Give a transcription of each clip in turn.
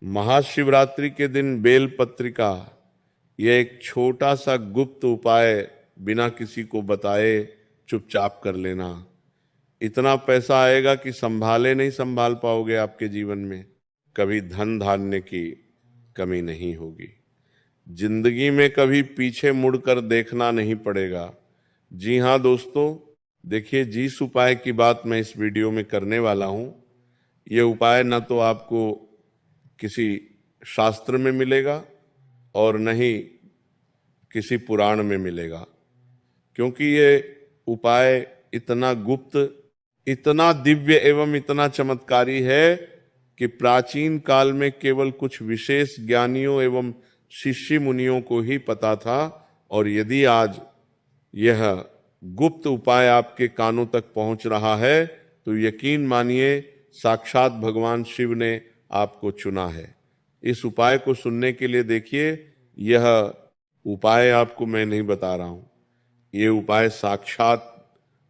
महाशिवरात्रि के दिन बेल पत्रिका, यह एक छोटा सा गुप्त उपाय बिना किसी को बताए चुपचाप कर लेना। इतना पैसा आएगा कि संभाले नहीं संभाल पाओगे आपके जीवन में। कभी धन धान्य की कमी नहीं होगी। जिंदगी में कभी पीछे मुड़कर देखना नहीं पड़ेगा। जी हाँ दोस्तों, देखिए जिस उपाय की बात मैं इस वीडियो में करने वाला हूं, ये उपाय न तो आपको किसी शास्त्र में मिलेगा और न ही किसी पुराण में मिलेगा, क्योंकि ये उपाय इतना गुप्त, इतना दिव्य एवं इतना चमत्कारी है कि प्राचीन काल में केवल कुछ विशेष ज्ञानियों एवं शिष्य मुनियों को ही पता था। और यदि आज यह गुप्त उपाय आपके कानों तक पहुंच रहा है तो यकीन मानिए साक्षात भगवान शिव ने आपको चुना है। इस उपाय को सुनने के लिए देखिए, यह उपाय आपको मैं नहीं बता रहा हूं, ये उपाय साक्षात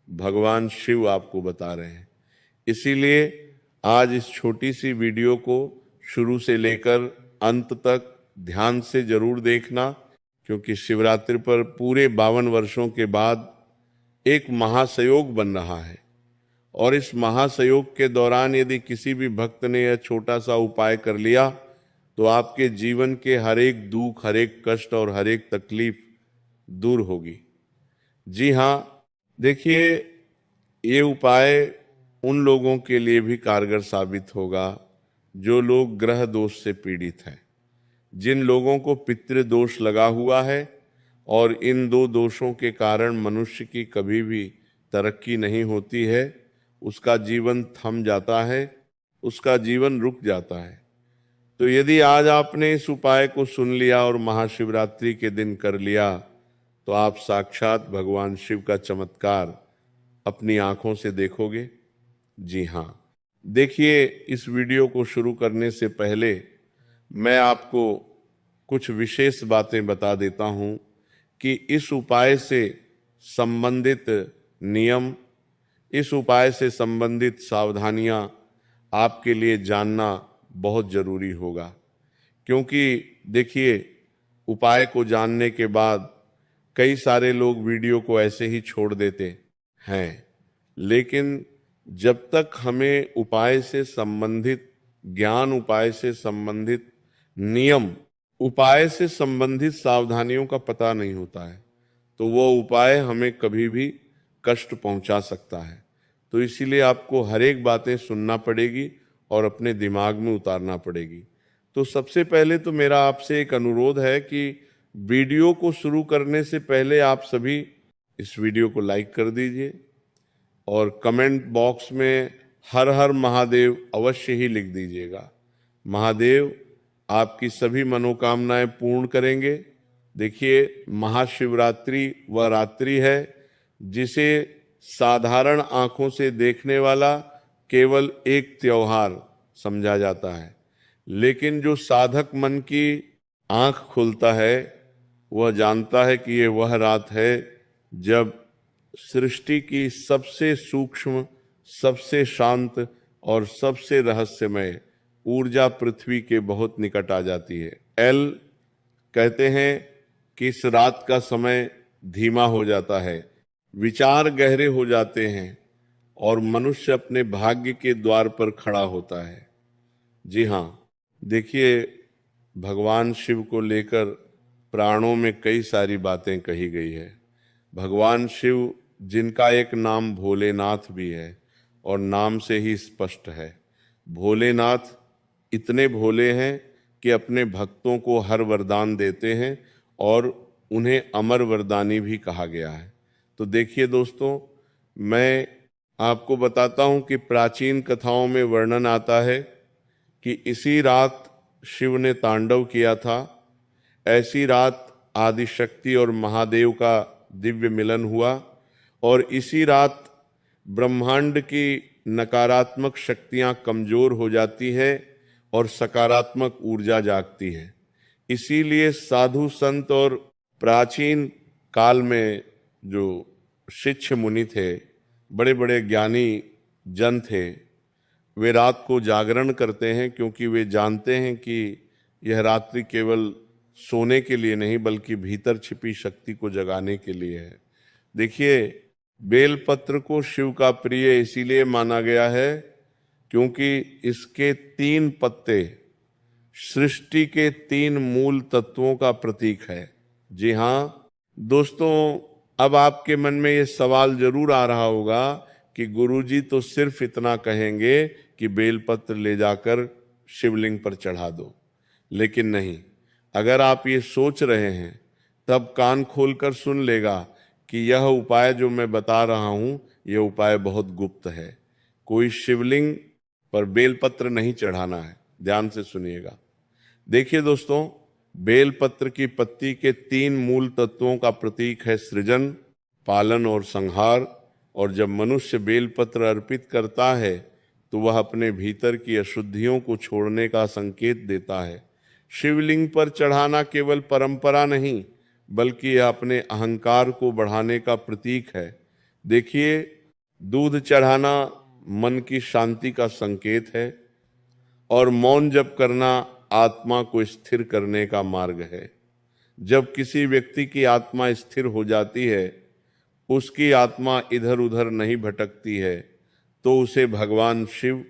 भगवान शिव आपको बता रहे हैं। इसीलिए आज इस छोटी सी वीडियो को शुरू से लेकर अंत तक ध्यान से जरूर देखना, क्योंकि शिवरात्रि पर पूरे 52 वर्षों के बाद एक महासयोग बन रहा है। और इस महासयोग के दौरान यदि किसी भी भक्त ने यह छोटा सा उपाय कर लिया तो आपके जीवन के हर एक दुख, हर एक कष्ट और हर एक तकलीफ दूर होगी। जी हाँ, देखिए ये उपाय उन लोगों के लिए भी कारगर साबित होगा जो लोग ग्रह दोष से पीड़ित हैं, जिन लोगों को पितृ दोष लगा हुआ है और इन दो दोषों के कारण मनुष्य की कभी भी तरक्की नहीं होती है, उसका जीवन थम जाता है, उसका जीवन रुक जाता है। तो यदि आज आपने इस उपाय को सुन लिया और महाशिवरात्रि के दिन कर लिया तो आप साक्षात भगवान शिव का चमत्कार अपनी आंखों से देखोगे। जी हाँ, देखिए इस वीडियो को शुरू करने से पहले मैं आपको कुछ विशेष बातें बता देता हूं कि इस उपाय से संबंधित नियम, इस उपाय से संबंधित सावधानियां आपके लिए जानना बहुत जरूरी होगा। क्योंकि देखिए, उपाय को जानने के बाद कई सारे लोग वीडियो को ऐसे ही छोड़ देते हैं, लेकिन जब तक हमें उपाय से संबंधित ज्ञान, उपाय से संबंधित नियम, उपाय से संबंधित सावधानियों का पता नहीं होता है तो वो उपाय हमें कभी भी कष्ट पहुंचा सकता है। तो इसीलिए आपको हर एक बातें सुनना पड़ेगी और अपने दिमाग में उतारना पड़ेगी। तो सबसे पहले तो मेरा आपसे एक अनुरोध है कि वीडियो को शुरू करने से पहले आप सभी इस वीडियो को लाइक कर दीजिए और कमेंट बॉक्स में हर हर महादेव अवश्य ही लिख दीजिएगा। महादेव आपकी सभी मनोकामनाएं पूर्ण करेंगे। देखिए, महाशिवरात्रि वह रात्रि है जिसे साधारण आंखों से देखने वाला केवल एक त्योहार समझा जाता है, लेकिन जो साधक मन की आंख खुलता है वह जानता है कि ये वह रात है जब सृष्टि की सबसे सूक्ष्म, सबसे शांत और सबसे रहस्यमय ऊर्जा पृथ्वी के बहुत निकट आ जाती है। एल कहते हैं कि इस रात का समय धीमा हो जाता है, विचार गहरे हो जाते हैं और मनुष्य अपने भाग्य के द्वार पर खड़ा होता है। जी हाँ, देखिए भगवान शिव को लेकर पुराणों में कई सारी बातें कही गई है। भगवान शिव, जिनका एक नाम भोलेनाथ भी है और नाम से ही स्पष्ट है, भोलेनाथ इतने भोले हैं कि अपने भक्तों को हर वरदान देते हैं और उन्हें अमर वरदानी भी कहा गया है। तो देखिए दोस्तों, मैं आपको बताता हूं कि प्राचीन कथाओं में वर्णन आता है कि इसी रात शिव ने तांडव किया था। ऐसी रात आदिशक्ति और महादेव का दिव्य मिलन हुआ और इसी रात ब्रह्मांड की नकारात्मक शक्तियां कमजोर हो जाती हैं और सकारात्मक ऊर्जा जागती है। इसीलिए साधु संत और प्राचीन काल में जो शिष्य मुनि थे, बड़े बड़े ज्ञानी जन थे, वे रात को जागरण करते हैं, क्योंकि वे जानते हैं कि यह रात्रि केवल सोने के लिए नहीं बल्कि भीतर छिपी शक्ति को जगाने के लिए है। देखिए, बेलपत्र को शिव का प्रिय इसीलिए माना गया है क्योंकि इसके 3 पत्ते सृष्टि के 3 मूल तत्वों का प्रतीक है। जी हाँ दोस्तों, अब आपके मन में ये सवाल जरूर आ रहा होगा कि गुरुजी तो सिर्फ इतना कहेंगे कि बेलपत्र ले जाकर शिवलिंग पर चढ़ा दो, लेकिन नहीं, अगर आप ये सोच रहे हैं तब कान खोलकर सुन लेगा कि यह उपाय जो मैं बता रहा हूं, यह उपाय बहुत गुप्त है। कोई शिवलिंग पर बेलपत्र नहीं चढ़ाना है, ध्यान से सुनिएगा। देखिए दोस्तों, बेलपत्र की पत्ती के 3 मूल तत्वों का प्रतीक है सृजन, पालन और संहार। और जब मनुष्य बेलपत्र अर्पित करता है तो वह अपने भीतर की अशुद्धियों को छोड़ने का संकेत देता है। शिवलिंग पर चढ़ाना केवल परंपरा नहीं बल्कि यह अपने अहंकार को बढ़ाने का प्रतीक है। देखिए, दूध चढ़ाना मन की शांति का संकेत है और मौन जप करना आत्मा को स्थिर करने का मार्ग है। जब किसी व्यक्ति की आत्मा स्थिर हो जाती है, उसकी आत्मा इधर उधर नहीं भटकती है, तो उसे भगवान शिव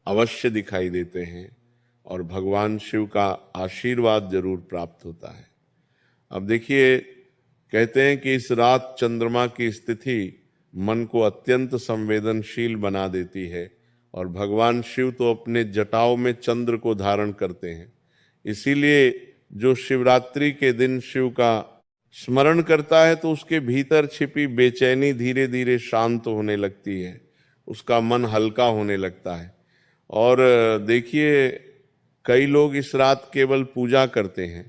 अवश्य दिखाई देते हैं और भगवान शिव का आशीर्वाद जरूर प्राप्त होता है। अब देखिए, कहते हैं कि इस रात चंद्रमा की स्थिति मन को अत्यंत संवेदनशील बना देती है और भगवान शिव तो अपने जटाओं में चंद्र को धारण करते हैं। इसीलिए जो शिवरात्रि के दिन शिव का स्मरण करता है तो उसके भीतर छिपी बेचैनी धीरे धीरे शांत होने लगती है, उसका मन हल्का होने लगता है। और देखिए, कई लोग इस रात केवल पूजा करते हैं,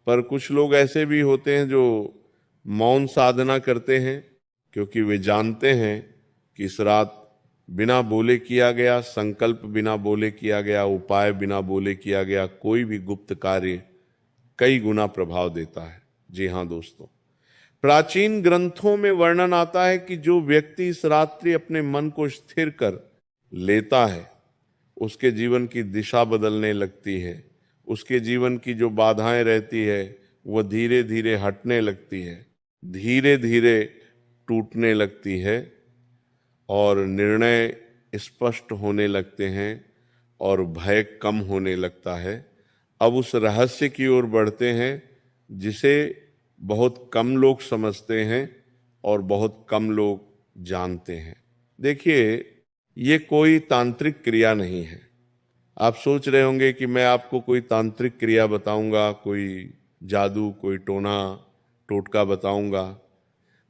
पर कुछ लोग ऐसे भी होते हैं जो मौन साधना करते हैं, क्योंकि वे जानते हैं कि इस रात बिना बोले किया गया संकल्प, बिना बोले किया गया उपाय, बिना बोले किया गया कोई भी गुप्त कार्य कई गुना प्रभाव देता है। जी हाँ दोस्तों, प्राचीन ग्रंथों में वर्णन आता है कि जो व्यक्ति इस रात्रि अपने मन को स्थिर कर लेता है, उसके जीवन की दिशा बदलने लगती है। उसके जीवन की जो बाधाएं रहती है वह धीरे धीरे हटने लगती है, धीरे धीरे टूटने लगती है और निर्णय स्पष्ट होने लगते हैं और भय कम होने लगता है। अब उस रहस्य की ओर बढ़ते हैं जिसे बहुत कम लोग समझते हैं और बहुत कम लोग जानते हैं। देखिए, ये कोई तांत्रिक क्रिया नहीं है। आप सोच रहे होंगे कि मैं आपको कोई तांत्रिक क्रिया बताऊंगा, कोई जादू, कोई टोना टोटका बताऊंगा,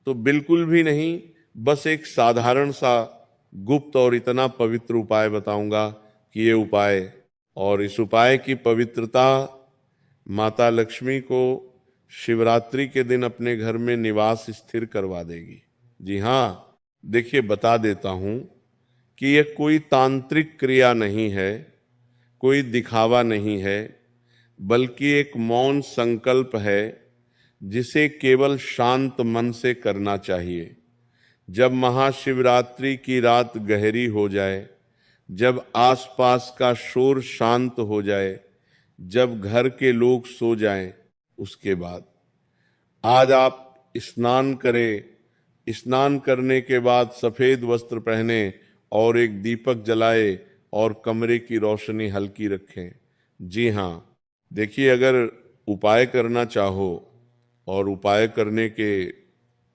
तो बिल्कुल भी नहीं। बस एक साधारण सा गुप्त और इतना पवित्र उपाय बताऊंगा कि ये उपाय और इस उपाय की पवित्रता माता लक्ष्मी को शिवरात्रि के दिन अपने घर में निवास स्थिर करवा देगी। जी हाँ, देखिए बता देता हूं कि ये कोई तांत्रिक क्रिया नहीं है, कोई दिखावा नहीं है, बल्कि एक मौन संकल्प है जिसे केवल शांत मन से करना चाहिए। जब महाशिवरात्रि की रात गहरी हो जाए, जब आसपास का शोर शांत हो जाए, जब घर के लोग सो जाएं, उसके बाद आज आप स्नान करें। स्नान करने के बाद सफेद वस्त्र पहने और एक दीपक जलाए और कमरे की रोशनी हल्की रखें। जी हाँ, देखिए, अगर उपाय करना चाहो और उपाय करने के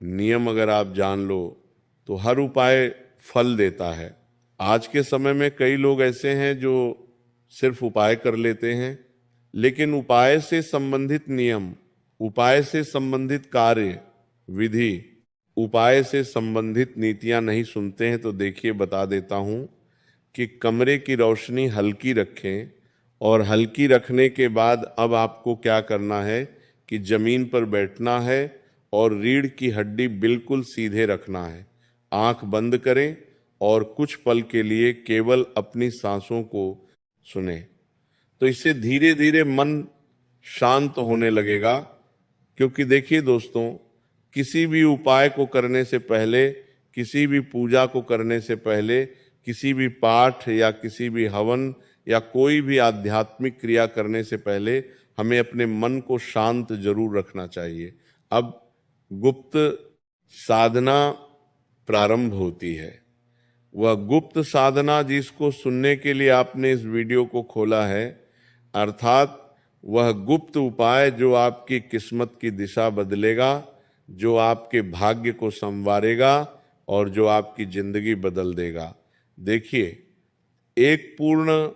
नियम अगर आप जान लो तो हर उपाय फल देता है। आज के समय में कई लोग ऐसे हैं जो सिर्फ उपाय कर लेते हैं, लेकिन उपाय से संबंधित नियम, उपाय से संबंधित कार्य विधि, उपाय से संबंधित नीतियां नहीं सुनते हैं। तो देखिए, बता देता हूं कि कमरे की रोशनी हल्की रखें और हल्की रखने के बाद अब आपको क्या करना है कि जमीन पर बैठना है और रीढ़ की हड्डी बिल्कुल सीधे रखना है। आंख बंद करें और कुछ पल के लिए केवल अपनी सांसों को सुने। तो इससे धीरे धीरे मन शांत होने लगेगा। क्योंकि देखिए दोस्तों, किसी भी उपाय को करने से पहले, किसी भी पूजा को करने से पहले, किसी भी पाठ या किसी भी हवन या कोई भी आध्यात्मिक क्रिया करने से पहले हमें अपने मन को शांत जरूर रखना चाहिए। अब गुप्त साधना प्रारंभ होती है। वह गुप्त साधना जिसको सुनने के लिए आपने इस वीडियो को खोला है, अर्थात वह गुप्त उपाय जो आपकी किस्मत की दिशा बदलेगा, जो आपके भाग्य को संवारेगा और जो आपकी जिंदगी बदल देगा। देखिए, एक पूर्ण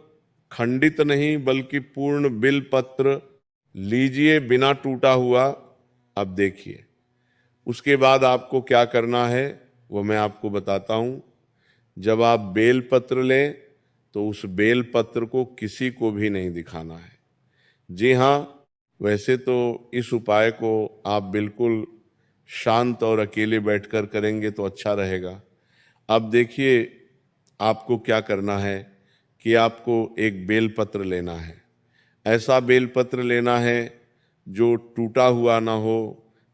खंडित नहीं बल्कि पूर्ण बिल पत्र लीजिए बिना टूटा हुआ। अब देखिए उसके बाद आपको क्या करना है वो मैं आपको बताता हूं। जब आप बेल पत्र लें तो उस बेल पत्र को किसी को भी नहीं दिखाना है। जी हाँ, वैसे तो इस उपाय को आप बिल्कुल शांत और अकेले बैठकर करेंगे तो अच्छा रहेगा। अब देखिए आपको क्या करना है कि आपको एक बेल पत्र लेना है। ऐसा बेल पत्र लेना है जो टूटा हुआ ना हो,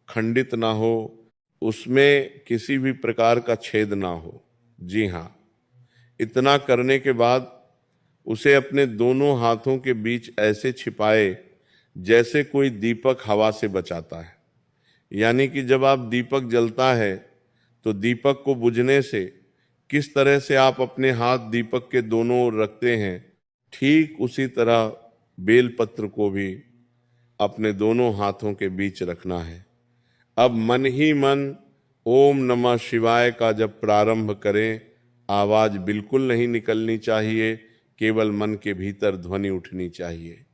खंडित ना हो, उसमें किसी भी प्रकार का छेद ना हो। जी हाँ, इतना करने के बाद उसे अपने दोनों हाथों के बीच ऐसे छिपाए जैसे कोई दीपक हवा से बचाता है। यानी कि जब आप दीपक जलता है तो दीपक को बुझने से किस तरह से आप अपने हाथ दीपक के दोनों ओर रखते हैं, ठीक उसी तरह बेलपत्र को भी अपने दोनों हाथों के बीच रखना है। अब मन ही मन ओम नमः शिवाय का जब प्रारंभ करें, आवाज बिल्कुल नहीं निकलनी चाहिए, केवल मन के भीतर ध्वनि उठनी चाहिए।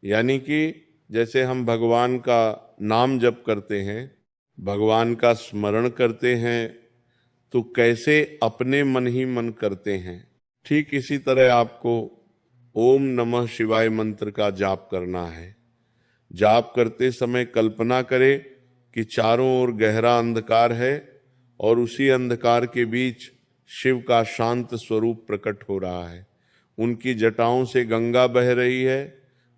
यानी कि जैसे हम भगवान का नाम जप करते हैं, भगवान का स्मरण करते हैं, तो कैसे अपने मन ही मन करते हैं, ठीक इसी तरह आपको ओम नमः शिवाय मंत्र का जाप करना है। जाप करते समय कल्पना करें कि चारों ओर गहरा अंधकार है और उसी अंधकार के बीच शिव का शांत स्वरूप प्रकट हो रहा है। उनकी जटाओं से गंगा बह रही है,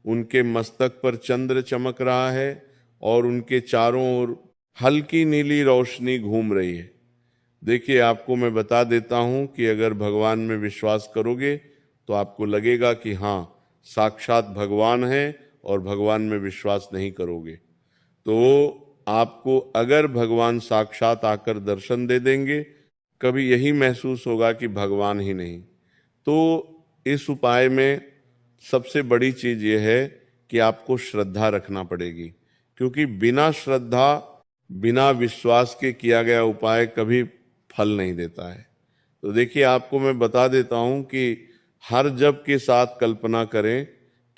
उनके मस्तक पर चंद्र चमक रहा है और उनके चारों ओर हल्की नीली रोशनी घूम रही है। देखिए, आपको मैं बता देता हूं कि अगर भगवान में विश्वास करोगे तो आपको लगेगा कि हाँ, साक्षात भगवान है, और भगवान में विश्वास नहीं करोगे तो आपको अगर भगवान साक्षात आकर दर्शन दे देंगे, कभी यही महसूस होगा कि भगवान ही नहीं। तो इस उपाय में सबसे बड़ी चीज यह है कि आपको श्रद्धा रखना पड़ेगी, क्योंकि बिना श्रद्धा, बिना विश्वास के किया गया उपाय कभी फल नहीं देता है। तो देखिए, आपको मैं बता देता हूं कि हर जप के साथ कल्पना करें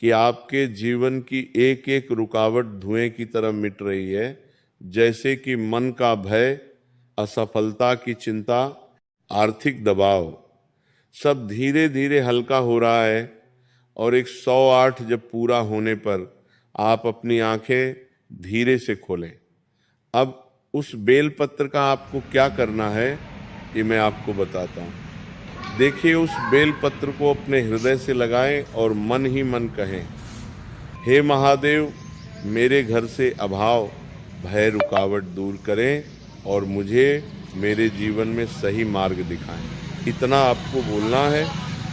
कि आपके जीवन की एक एक रुकावट धुएं की तरह मिट रही है। जैसे कि मन का भय, असफलता की चिंता, आर्थिक दबाव सब धीरे धीरे हल्का हो रहा है। और 108 जब पूरा होने पर आप अपनी आंखें धीरे से खोलें। अब उस बेलपत्र का आपको क्या करना है ये मैं आपको बताता हूँ। देखिए, उस बेलपत्र को अपने हृदय से लगाएं और मन ही मन कहें, हे महादेव, मेरे घर से अभाव, भय, रुकावट दूर करें और मुझे मेरे जीवन में सही मार्ग दिखाएं। इतना आपको बोलना है।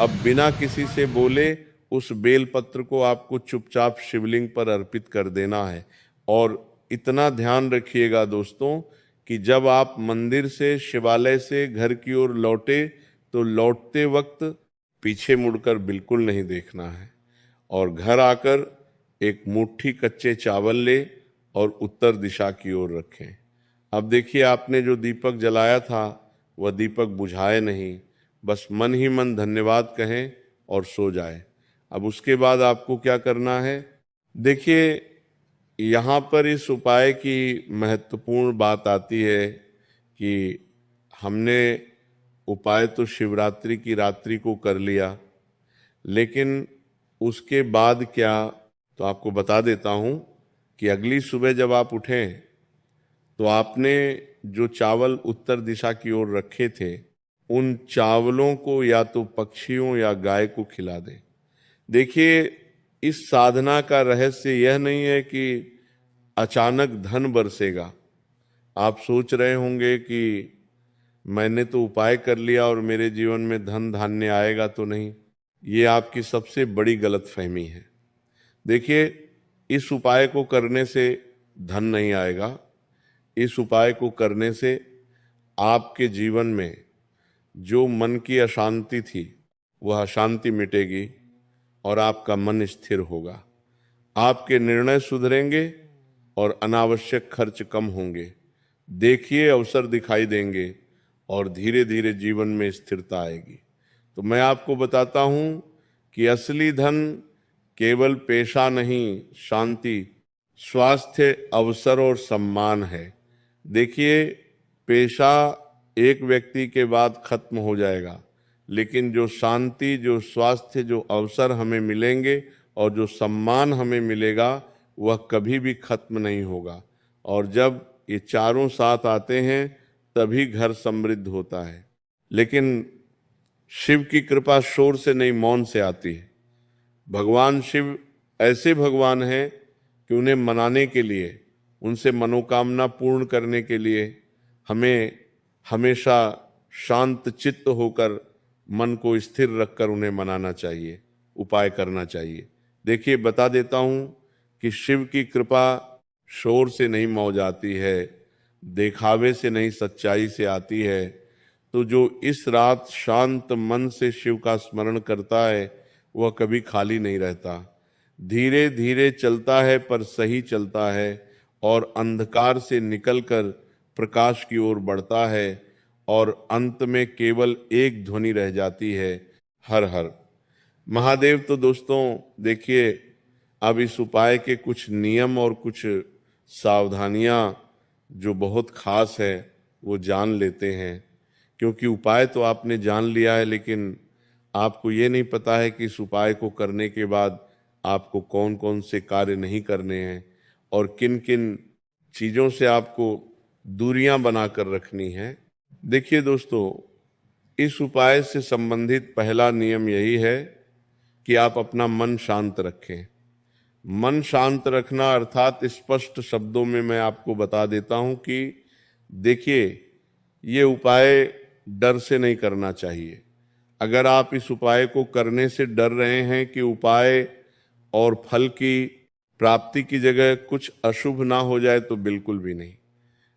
अब बिना किसी से बोले उस बेलपत्र को आपको चुपचाप शिवलिंग पर अर्पित कर देना है। और इतना ध्यान रखिएगा दोस्तों कि जब आप मंदिर से, शिवालय से घर की ओर लौटे तो लौटते वक्त पीछे मुड़कर बिल्कुल नहीं देखना है। और घर आकर एक मुट्ठी कच्चे चावल ले और उत्तर दिशा की ओर रखें। अब देखिए, आपने जो दीपक जलाया था वह दीपक बुझाए नहीं, बस मन ही मन धन्यवाद कहें और सो जाए। अब उसके बाद आपको क्या करना है, देखिए यहाँ पर इस उपाय की महत्वपूर्ण बात आती है कि हमने उपाय तो शिवरात्रि की रात्रि को कर लिया, लेकिन उसके बाद क्या, तो आपको बता देता हूं कि अगली सुबह जब आप उठें तो आपने जो चावल उत्तर दिशा की ओर रखे थे, उन चावलों को या तो पक्षियों या गाय को खिला दें। देखिए, इस साधना का रहस्य यह नहीं है कि अचानक धन बरसेगा। आप सोच रहे होंगे कि मैंने तो उपाय कर लिया और मेरे जीवन में धन धान्य आएगा तो नहीं। ये आपकी सबसे बड़ी गलतफहमी है। देखिए, इस उपाय को करने से धन नहीं आएगा। इस उपाय को करने से आपके जीवन में जो मन की अशांति थी वह अशांति मिटेगी और आपका मन स्थिर होगा। आपके निर्णय सुधरेंगे और अनावश्यक खर्च कम होंगे। देखिए, अवसर दिखाई देंगे और धीरे धीरे जीवन में स्थिरता आएगी। तो मैं आपको बताता हूं कि असली धन केवल पेशा नहीं, शांति, स्वास्थ्य, अवसर और सम्मान है। देखिए, पेशा एक व्यक्ति के बाद खत्म हो जाएगा, लेकिन जो शांति, जो स्वास्थ्य, जो अवसर हमें मिलेंगे और जो सम्मान हमें मिलेगा वह कभी भी खत्म नहीं होगा। और जब ये चारों साथ आते हैं तभी घर समृद्ध होता है। लेकिन शिव की कृपा शोर से नहीं, मौन से आती है। भगवान शिव ऐसे भगवान हैं कि उन्हें मनाने के लिए, उनसे मनोकामना पूर्ण करने के लिए हमें हमेशा शांत चित्त होकर, मन को स्थिर रखकर उन्हें मनाना चाहिए, उपाय करना चाहिए। देखिए, बता देता हूं कि शिव की कृपा शोर से नहीं मौ जाती है, दिखावे से नहीं, सच्चाई से आती है। तो जो इस रात शांत मन से शिव का स्मरण करता है वह कभी खाली नहीं रहता। धीरे धीरे चलता है पर सही चलता है और अंधकार से निकलकर प्रकाश की ओर बढ़ता है और अंत में केवल एक ध्वनि रह जाती है, हर हर महादेव। तो दोस्तों देखिए, अब इस उपाय के कुछ नियम और कुछ सावधानियां जो बहुत खास है वो जान लेते हैं। क्योंकि उपाय तो आपने जान लिया है, लेकिन आपको ये नहीं पता है कि इस उपाय को करने के बाद आपको कौन कौन से कार्य नहीं करने हैं और किन किन चीज़ों से आपको दूरियां बनाकर रखनी है। देखिए दोस्तों, इस उपाय से संबंधित पहला नियम यही है कि आप अपना मन शांत रखें। मन शांत रखना अर्थात स्पष्ट शब्दों में मैं आपको बता देता हूं कि देखिए, ये उपाय डर से नहीं करना चाहिए। अगर आप इस उपाय को करने से डर रहे हैं कि उपाय और फल की प्राप्ति की जगह कुछ अशुभ ना हो जाए, तो बिल्कुल भी नहीं।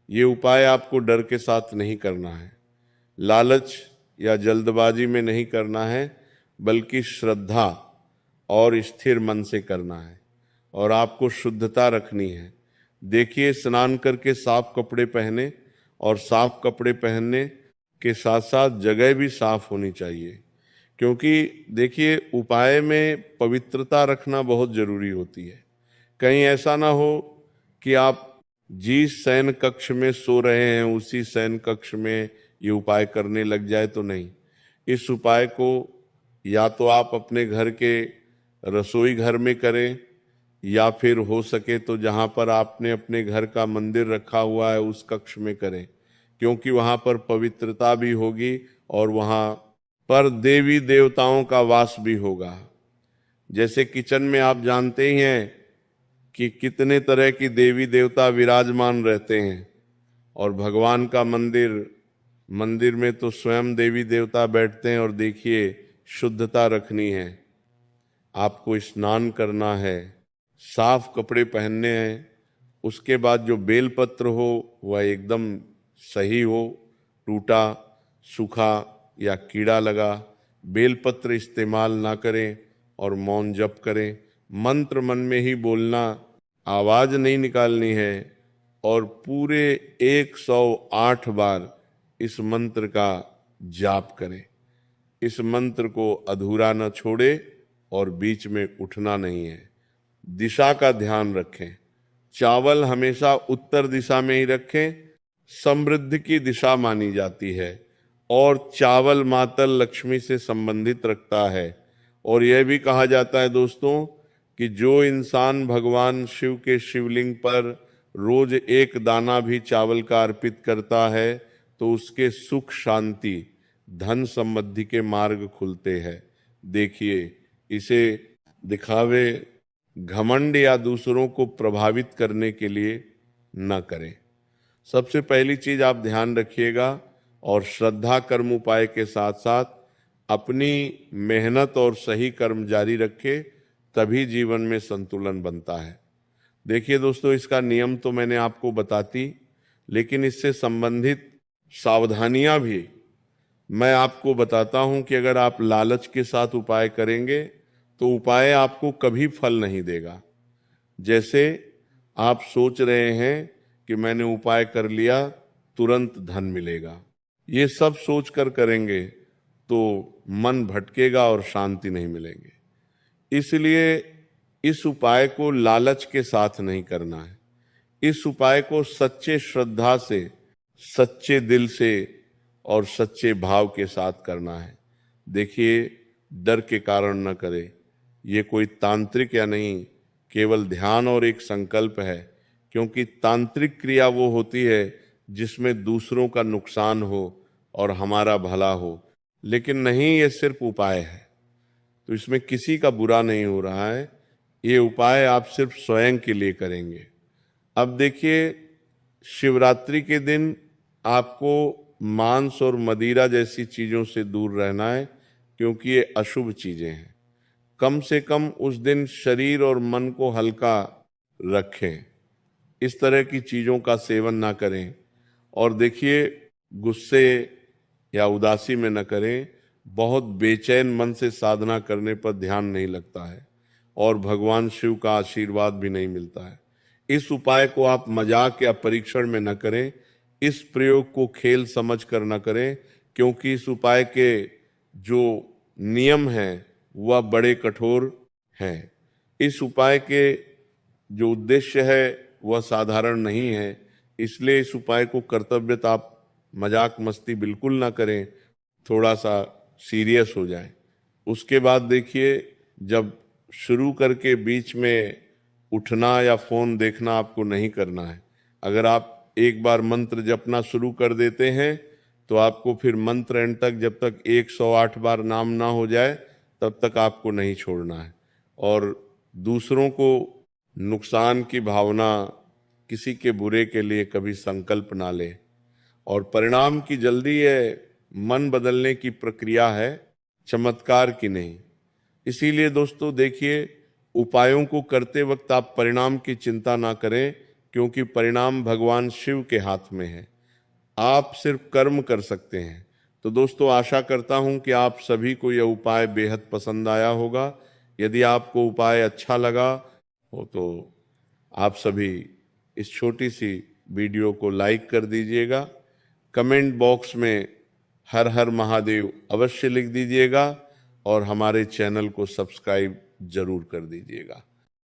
ये उपाय आपको डर के साथ नहीं करना है, लालच या जल्दबाजी में नहीं करना है, बल्कि श्रद्धा और स्थिर मन से करना है। और आपको शुद्धता रखनी है। देखिए, स्नान करके साफ कपड़े पहने और साफ कपड़े पहनने के साथ साथ जगह भी साफ होनी चाहिए। क्योंकि देखिए, उपाय में पवित्रता रखना बहुत जरूरी होती है। कहीं ऐसा ना हो कि आप जिस शयन कक्ष में सो रहे हैं उसी शयन कक्ष में ये उपाय करने लग जाए तो नहीं। इस उपाय को या तो आप अपने घर के रसोई घर में करें, या फिर हो सके तो जहाँ पर आपने अपने घर का मंदिर रखा हुआ है उस कक्ष में करें, क्योंकि वहाँ पर पवित्रता भी होगी और वहाँ पर देवी देवताओं का वास भी होगा। जैसे किचन में आप जानते ही हैं कि कितने तरह की देवी देवता विराजमान रहते हैं, और भगवान का मंदिर में तो स्वयं देवी देवता बैठते हैं। और देखिए, शुद्धता रखनी है, आपको स्नान करना है, साफ कपड़े पहनने हैं। उसके बाद जो बेलपत्र हो वह एकदम सही हो, टूटा, सूखा या कीड़ा लगा बेलपत्र इस्तेमाल ना करें और मौन जप करें। मंत्र मन में ही बोलना, आवाज नहीं निकालनी है, और पूरे 108 बार इस मंत्र का जाप करें। इस मंत्र को अधूरा न छोड़े और बीच में उठना नहीं है। दिशा का ध्यान रखें, चावल हमेशा उत्तर दिशा में ही रखें, समृद्धि की दिशा मानी जाती है और चावल माता लक्ष्मी से संबंधित रखता है। और यह भी कहा जाता है दोस्तों कि जो इंसान भगवान शिव के शिवलिंग पर रोज एक दाना भी चावल का अर्पित करता है तो उसके सुख, शांति, धन समृद्धि के मार्ग खुलते हैं। देखिए, इसे दिखावे, घमंड या दूसरों को प्रभावित करने के लिए न करें। सबसे पहली चीज आप ध्यान रखिएगा और श्रद्धा कर्म उपाय के साथ साथ अपनी मेहनत और सही कर्म जारी रखे, तभी जीवन में संतुलन बनता है। देखिए दोस्तों, इसका नियम तो मैंने आपको बताती, लेकिन इससे संबंधित सावधानियां भी मैं आपको बताता हूं कि अगर आप लालच के साथ उपाय करेंगे तो उपाय आपको कभी फल नहीं देगा। जैसे आप सोच रहे हैं कि मैंने उपाय कर लिया, तुरंत धन मिलेगा, ये सब सोच कर करेंगे तो मन भटकेगा और शांति नहीं मिलेंगे। इसलिए इस उपाय को लालच के साथ नहीं करना है। इस उपाय को सच्चे श्रद्धा से, सच्चे दिल से और सच्चे भाव के साथ करना है। देखिए, डर के कारण न करें। ये कोई तांत्रिक या नहीं, केवल ध्यान और एक संकल्प है। क्योंकि तांत्रिक क्रिया वो होती है जिसमें दूसरों का नुकसान हो और हमारा भला हो, लेकिन नहीं, ये सिर्फ उपाय है, तो इसमें किसी का बुरा नहीं हो रहा है। ये उपाय आप सिर्फ स्वयं के लिए करेंगे। अब देखिए, शिवरात्रि के दिन आपको मांस और मदिरा जैसी चीजों से दूर रहना है, क्योंकि ये अशुभ चीजें हैं। कम से कम उस दिन शरीर और मन को हल्का रखें, इस तरह की चीजों का सेवन ना करें। और देखिए, गुस्से या उदासी में न करें। बहुत बेचैन मन से साधना करने पर ध्यान नहीं लगता है और भगवान शिव का आशीर्वाद भी नहीं मिलता है। इस उपाय को आप मजाक या परीक्षण में न करें। इस प्रयोग को खेल समझ कर न करें, क्योंकि इस उपाय के जो नियम हैं वह बड़े कठोर हैं। इस उपाय के जो उद्देश्य है वह साधारण नहीं है। इसलिए इस उपाय को कर्तव्यतः आप मजाक मस्ती बिल्कुल ना करें, थोड़ा सा सीरियस हो जाए। उसके बाद देखिए, जब शुरू करके बीच में उठना या फोन देखना आपको नहीं करना है। अगर आप एक बार मंत्र जपना शुरू कर देते हैं तो आपको फिर मंत्र एंड तक, जब तक 108 बार नाम ना हो जाए तब तक आपको नहीं छोड़ना है। और दूसरों को नुकसान की भावना, किसी के बुरे के लिए कभी संकल्प ना ले। और परिणाम की जल्दी है, मन बदलने की प्रक्रिया है, चमत्कार की नहीं। इसीलिए दोस्तों देखिए, उपायों को करते वक्त आप परिणाम की चिंता ना करें, क्योंकि परिणाम भगवान शिव के हाथ में है। आप सिर्फ कर्म कर सकते हैं। तो दोस्तों, आशा करता हूं कि आप सभी को यह उपाय बेहद पसंद आया होगा। यदि आपको उपाय अच्छा लगा हो तो आप सभी इस छोटी सी वीडियो को लाइक कर दीजिएगा। कमेंट बॉक्स में हर हर महादेव अवश्य लिख दीजिएगा और हमारे चैनल को सब्सक्राइब जरूर कर दीजिएगा।